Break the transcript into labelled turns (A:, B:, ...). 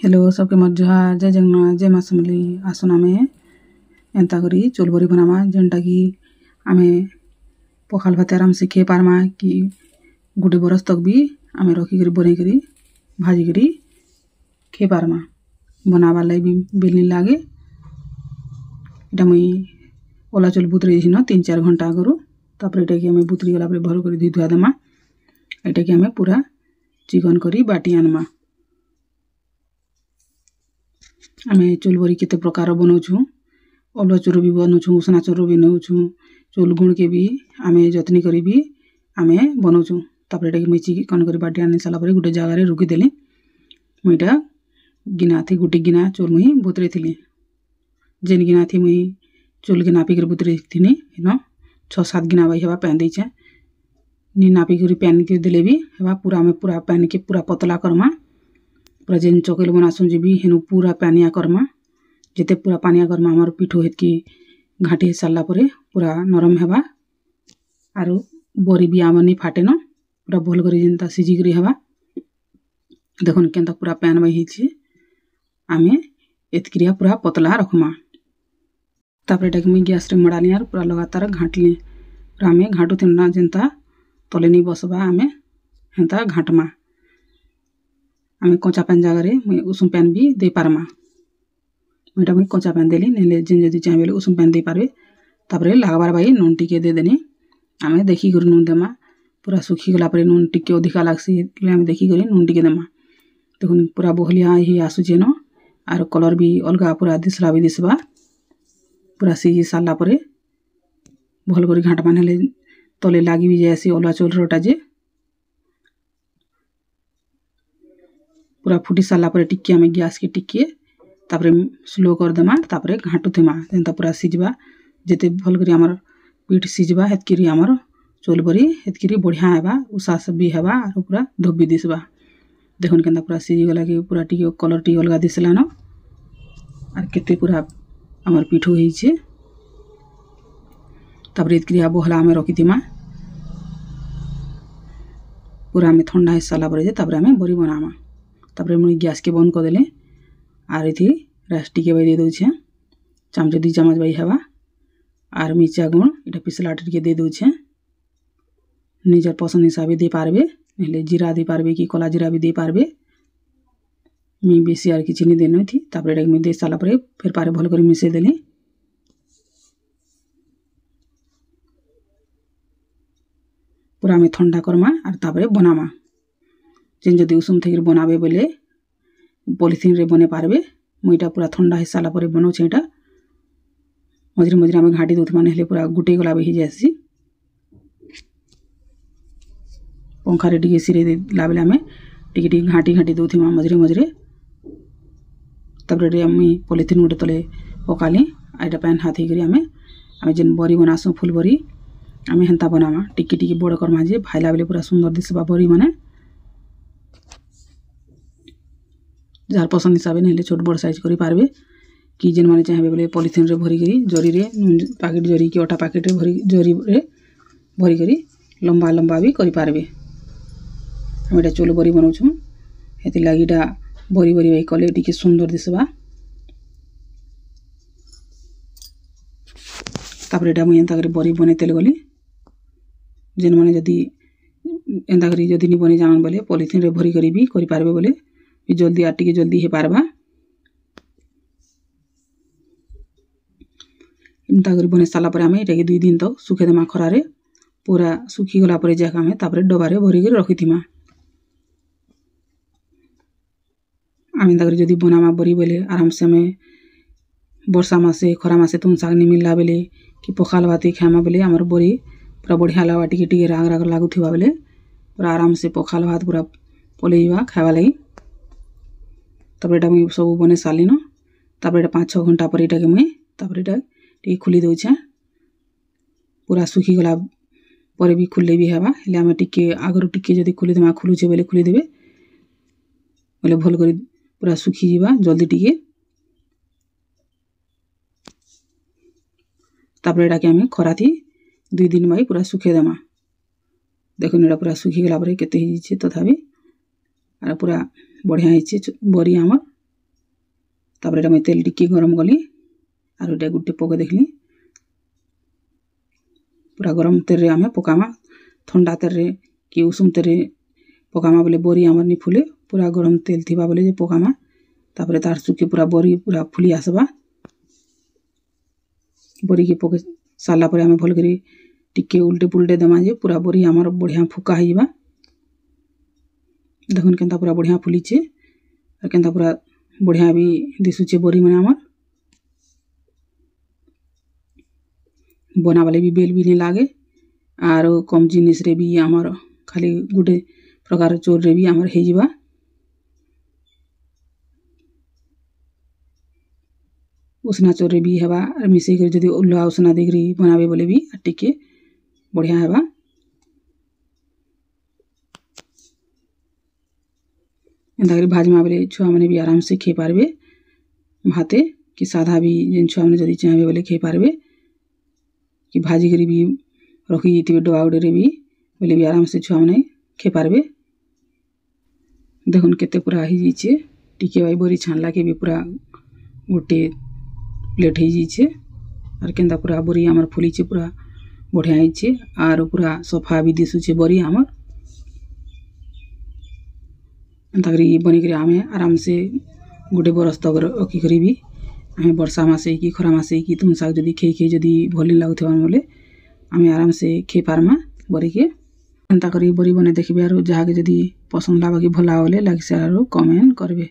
A: Hello सबके मत जुहार जय जगन्नाथ जय माँ समली आसन आमे एंता करी चोल बरी बनामा जेनटा कि आमे पखाल भात आराम से खे पारमा कि गुटे बरस तक भी आमे रखी करी बने करी भाजी करी खे पारमा बनावा लाई भी बेलनी लागे इटा मुई ओला चोल बुतरी दिनो 3-4 घंटा आगरू तापर इटा कि आमे बुतरी गला भल करी धुई धुआ देमा इटा कि आमे पूरा चिकन करी बाटी आनमा आमे चोल बरी केते प्रकार बनाउछु अल्वा चोर भी बनाउछु उसना चोर भी बनाउछु चोल गुण के भी आमे जतनी करी भी आमे बनाउछु तापर एटा कि चिकन करी बाटी आनि साला परे गुटे जगह रे रुकी देली मुइटा गिना थी गुटे गिना चोल मुई बुतरे थिली जेन गिना थी मुई चोल के नापी कर बुतरे थिनी न 6-7 गिना भाई हेबा पैन देछे नि नापी करी पैन के देले भी हेबा पूरा आमे पूरा पैन के पूरा पतला करमा पूरा जेन चोकेल बनासु जे भी हेनु पूरा पानिया करमा जेते पूरा पानिया करमा हमर पिठो हेतकी घाटी साला परे पूरा नरम हेबा आरो बरी भी आमनी फाटे न पूरा भल करी जेनता सिजी करी हेबा देखन केनता पूरा पैन में हिची आमे एतक्रिया पूरा पतला रखमा तापर एटा कि गैस रे मडाली आर पूरा लगातार घाटली पूरा आमे घाटो थिना जेनता तले नि बसबा आमे हेनता घाटमा आमे कच्चा पैन जगह रे मुई उसुम पैन भी दे पारमा मुइटा मुई कच्चा पैन देली नेले जेन जदी चाहे उसुम पैन दे पारबे तापरे लागबार भाई नून टिके दे देनी आमे देखी करी नून देमा पूरा सुखी गला परे नून टिके अधिका लागसी आमे देखी करी नून टिके देमा देखुन पूरा बहलिया ही आसुचे न आरो कलर भी अलगा पूरा दिसला भी दिसबा पूरा सिजी साला परे भल करी घाट मानेले तले लागी भी जायसी अलवा चोल रोटा जे पूरा फुटी साला परे टिके आमे गैस के टिके तापरे स्लो कर देमा तापरे घाटु थेमा जेनता पूरा सिजबा जेते भल करी हमर पीठ सिजबा हेतकिरी हमर चोल बरी हेतकिरी बढ़िया हेबा उसा सब भी हेबा आरो पूरा धोबी दिसबा देखन केनता पूरा सिजी गला कि पूरा टिके कलर टी अलगा दिसला न आर केते पूरा हमर पीठो हिचे तापरे हेतकिरी बहला आमे रखी दिमा पूरा आमे ठंडा हे साला परे जे तापरे आमे बरी बनामा तापरे मुई गैस के बंद कर देले आर इथि राइस टिके भाई दे दोछे चमच 2 चम्मच भाई हेबा आर मिर्चा गुण इटा पिसला टिके दे दोछे निजर पसंद हिसाब दे पारबे नेले जीरा दे पारबे कि कला जीरा भी दे पारबे मी बेसी आर कि चिनी देनो थी तापरे एटा में दे साला परे फिर पारे भल कर मिसे देली पूरा में ठंडा करमा आर तापरे बनामा जेन जदी उसुम थेकर बनाबे बोले पॉलिथिन रे बने पारबे मुइटा पूरा ठंडा हे साला परे बनो छेटा मजरे मजरे में घाटी दोथ माने हेले पूरा गुटे गला बहि जासी पंखा रे टिके सिरे लाबेला में टिके टिके घाटी घाटी दोथि मा मजरे मजरे तबरे रे आमी पॉलिथिन उडे तले पकाली आइटा पैन हाथी करी आमे जेन बरी बनासु फुल बरी आमे हंता बनामा टिके टिके बड़ करमा जे भाइला बेले पूरा सुंदर दिसबा बरी माने जार पसंद हिसाब ने छोट बड़ साइज करी पारबे कि जेन माने चाहे बोले पॉलिथिन रे भरी करी जरी रे पैकेट जरी कि अटा पैकेट रे भरी जरी रे भरी करी लंबा लंबा भी करी पारबे हम एटा चोल बरी बनाउछु हेति लागिटा बरी बरी भाई कले टिके सुंदर दिसबा तापर एटा मुई एंता करी बरी बने तेल गली जेन माने जदी एंता करी जदी नि बने जानन बोले पॉलिथिन रे भरी करी भी करी पारबे बोले जल्दी आर टिके जल्दी हे पारबा इंता करी बने साला परे आमे एटा के 2 दिन तक सुखे देमा खरा रे पूरा सुखी गला परे जाका आमे तापरे डबा रे भरी के रखी थिमा आमे इंता करी जदी बनामा बरी बोले आराम से आमे वर्षा मासे खरा मासे तुन साग नि मिलला बेले कि पखाल भाती खामा बेले हमर बरी पूरा बढ़िया लावा टिके टिके राग राग लागु थिबा बेले पूरा आराम से पखाल भात पूरा पलेइबा खावा लागि तब एटा मुई सब बने साली न तब एटा 5-6 घंटा पर एटा के मुई तब एटा टी खुली दोछे पूरा सुखी गला पर भी खुले भी हेबा हेले हम टिके आगर टिके जदी खुली देमा खुलुचे बेले खुली देबे बोले भल करी पूरा सुखी जीवा जल्दी टिके तब एटा के हम खरा थी 2 दिन भाई पूरा सुखे देमा देखुन एटा पूरा सुखी गला पर केते हिचे तथापि आर पूरा बढ़िया हिचे बरी हमर तापर एटा मैं तेल टिके गरम कली आरो एटा गुटे पके देखली पूरा गरम तेल रे आमे पकामा ठंडा तेल रे कि उषुम तेल रे पकामा बोले बरी हमर नि फुले पूरा गरम तेल थिबा बोले जे पकामा तापर तार सुके पूरा बरी पूरा फुली आसबा बरी के पके साला पर आमे भल करी टिके उल्टे पुल्टे दमा जे पूरा बरी हमर बढ़िया फुका हिबा देखन केनता पूरा बढ़िया फुलीचे और केनता पूरा बढ़िया भी दिसुचे बरी माने हमर बना वाले भी बेल भी नहीं लागे और कम जिनिस रे भी हमर खाली गुटे प्रकार चोर रे भी हमर हे जिबा उसना चोर रे भी हेबा और मिसई कर जदी उल्ला उसना देगरी बनाबे बोले भी टिके बढ़िया हेबा एंदा करी भाजमा बोले छुआ माने भी आराम से खे पारबे भाते कि साधा भी जेन छुआ माने जदी चाहबे बोले खे पारबे कि भाजी करी भी रखी जेतिबे डवा उडे रे भी बोले भी आराम से छुआ माने खे पारबे देखुन केते पूरा ही जीचे टिके भाई बरी छानला के भी पूरा गोटे प्लेट ही जीचे और केंदा पूरा बरी हमर फुलीचे पूरा बढ़िया हिचे और पूरा सफा भी दिसुचे बरी हमर अंतगरी बनी करी आमे आराम से गोटे बरस तक रखी करी भी आमे वर्षा मासे कि खरा मासे कि तुम साग जदी खे जदी भली लागुथबा बोले आमे आराम से खे पारमा बरी के अंता करी बरी बने देखबे और जहा के जदी पसंद लागे भला होले लाइक शेयर और कमेंट करबे।